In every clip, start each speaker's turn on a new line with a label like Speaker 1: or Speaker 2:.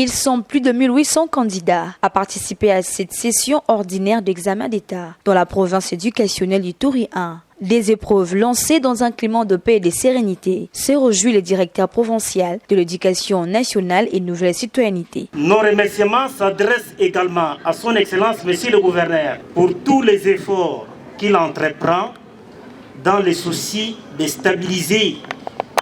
Speaker 1: Ils sont plus de 1800 candidats à participer à cette session ordinaire d'examen d'État dans la province éducationnelle du Ituri 1. Des épreuves lancées dans un climat de paix et de sérénité, se réjouit le directeur provincial de l'éducation nationale et nouvelle citoyenneté.
Speaker 2: Nos remerciements s'adressent également à son Excellence, Monsieur le Gouverneur, pour tous les efforts qu'il entreprend dans le souci de stabiliser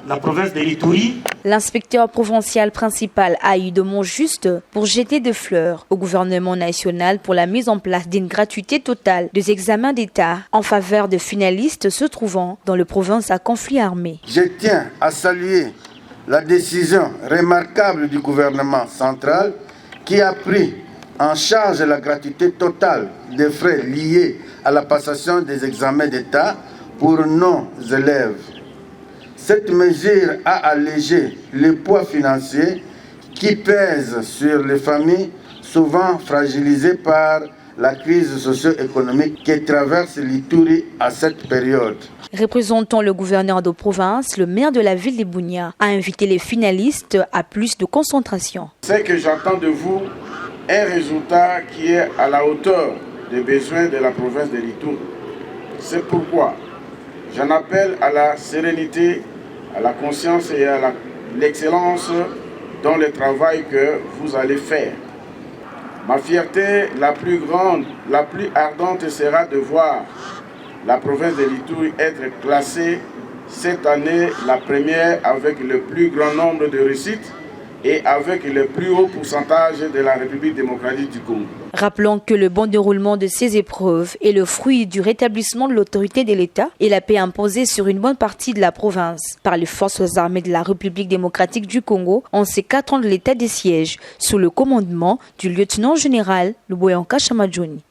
Speaker 2: la province de l'Ituri.
Speaker 1: L'inspecteur provincial principal a eu de mots justes pour jeter des fleurs au gouvernement national pour la mise en place d'une gratuité totale des examens d'État en faveur de finalistes se trouvant dans les provinces à conflit armé.
Speaker 3: Je tiens à saluer la décision remarquable du gouvernement central qui a pris en charge la gratuité totale des frais liés à la passation des examens d'État pour nos élèves. Cette mesure a allégé le poids financier qui pèse sur les familles souvent fragilisées par la crise socio-économique qui traverse l'Ituri à cette période.
Speaker 1: Représentant le gouverneur de province, le maire de la ville de Bunia a invité les finalistes à plus de concentration.
Speaker 4: C'est que j'attends de vous un résultat qui est à la hauteur des besoins de la province de l'Ituri. C'est pourquoi j'en appelle à la sérénité, à la conscience et à l'excellence dans le travail que vous allez faire. Ma fierté la plus grande, la plus ardente sera de voir la province de l'Ituri être classée cette année la première avec le plus grand nombre de réussites et avec le plus haut pourcentage de la République démocratique du Congo.
Speaker 1: Rappelons que le bon déroulement de ces épreuves est le fruit du rétablissement de l'autorité de l'État et la paix imposée sur une bonne partie de la province par les forces armées de la République démocratique du Congo en ces 4 ans de l'état des sièges sous le commandement du lieutenant général Luboyanka Chamadjoni.